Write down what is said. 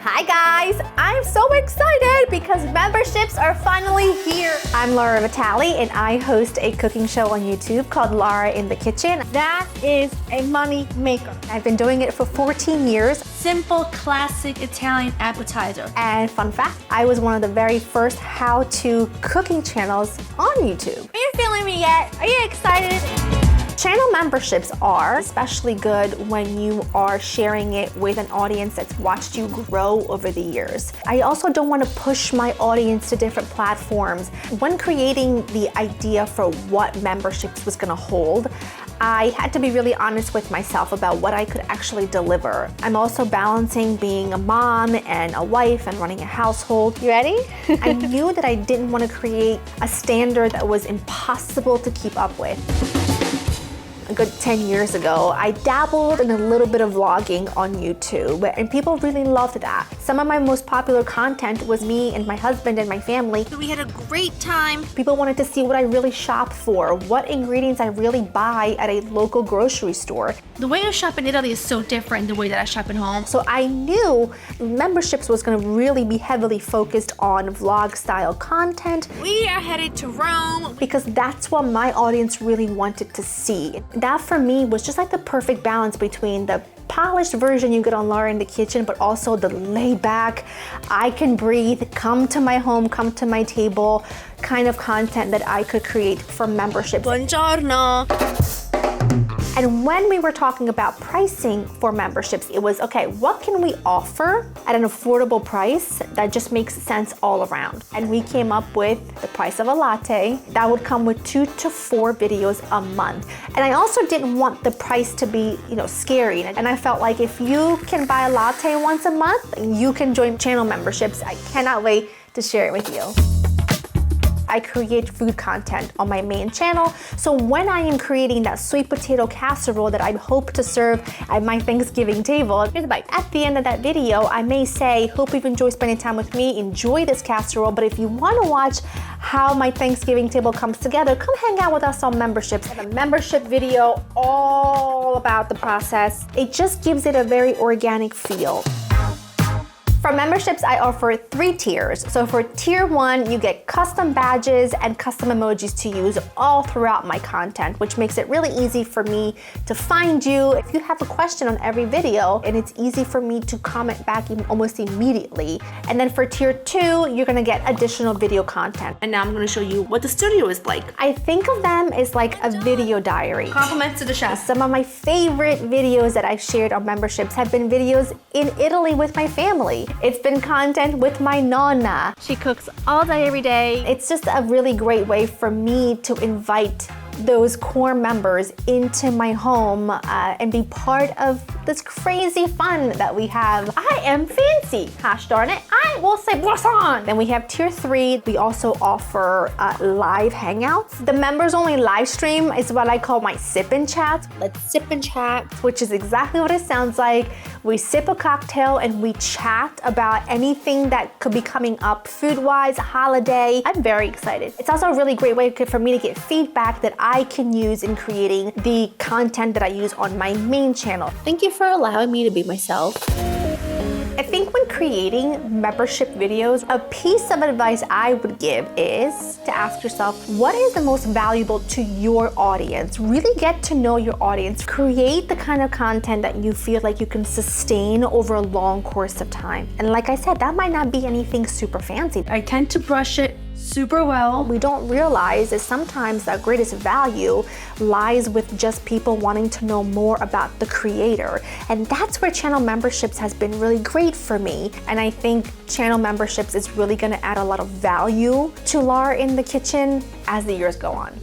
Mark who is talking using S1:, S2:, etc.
S1: Hi guys, I'm so excited because memberships are finally here. I'm Laura Vitale and I host a cooking show on YouTube called Laura in the Kitchen.
S2: That is a money maker.
S1: I've been doing it for 14 years.
S2: Simple, classic Italian appetizer.
S1: And fun fact, I was one of the very first how-to cooking channels on YouTube.
S2: Are you feeling me yet? Are you excited?
S1: Channel memberships are especially good when you are sharing it with an audience that's watched you grow over the years. I also don't want to push my audience to different platforms. When creating the idea for what memberships was going to hold, I had to be really honest with myself about what I could actually deliver. I'm also balancing being a mom and a wife and running a household.
S2: You ready?
S1: I knew that I didn't want to create a standard that was impossible to keep up with. A good 10 years ago, I dabbled in a little bit of vlogging on YouTube, and people really loved that. Some of my most popular content was me and my husband and my family.
S2: We had a great time.
S1: People wanted to see what I really shop for, what ingredients I really buy at a local grocery store.
S2: The way I shop in Italy is so different than the way that I shop at home.
S1: So I knew memberships was going to really be heavily focused on vlog style content.
S2: We are headed to Rome
S1: because that's what my audience really wanted to see. That for me was just like the perfect balance between the polished version you get on Laura in the Kitchen, but also the laid back, I can breathe, come to my home, come to my table kind of content that I could create for memberships.
S2: Buongiorno.
S1: And when we were talking about pricing for memberships, it was, okay, what can we offer at an affordable price that just makes sense all around? And we came up with the price of a latte that would come with 2 to 4 videos a month. And I also didn't want the price to be, scary. And I felt like if you can buy a latte once a month, you can join channel memberships. I cannot wait to share it with you. I create food content on my main channel. So when I am creating that sweet potato casserole that I hope to serve at my Thanksgiving table, here's a bite. At the end of that video, I may say, hope you've enjoyed spending time with me, enjoy this casserole, but if you want to watch how my Thanksgiving table comes together, come hang out with us on memberships. I have a membership video all about the process. It just gives it a very organic feel. For memberships, I offer 3 tiers. So for tier 1, you get custom badges and custom emojis to use all throughout my content, which makes it really easy for me to find you. If you have a question on every video, and it's easy for me to comment back almost immediately. And then for tier 2, you're gonna get additional video content.
S2: And now I'm gonna show you what the studio is like.
S1: I think of them as like a video diary.
S2: Compliments to the chef.
S1: Some of my favorite videos that I've shared on memberships have been videos in Italy with my family. It's been content with my nonna.
S2: She cooks all day, every day.
S1: It's just a really great way for me to invite those core members into my home and be part of this crazy fun that we have. I am fancy, gosh darn it, I will say boisson. Then we have tier 3. We also offer live hangouts. The members only live stream is what I call my sip and chat.
S2: Let's sip and chat.
S1: Which is exactly what it sounds like. We sip a cocktail and we chat about anything that could be coming up food-wise, holiday. I'm very excited. It's also a really great way for me to get feedback that I can use in creating the content that I use on my main channel.
S2: Thank you for allowing me to be myself.
S1: I think when creating membership videos, a piece of advice I would give is to ask yourself, what is the most valuable to your audience? Really get to know your audience. Create the kind of content that you feel like you can sustain over a long course of time. And like I said, that might not be anything super fancy.
S2: I tend to brush it super well.
S1: We don't realize is sometimes the greatest value lies with just people wanting to know more about the creator. And that's where channel memberships has been really great for me. And I think channel memberships is really gonna add a lot of value to Laura in the Kitchen as the years go on.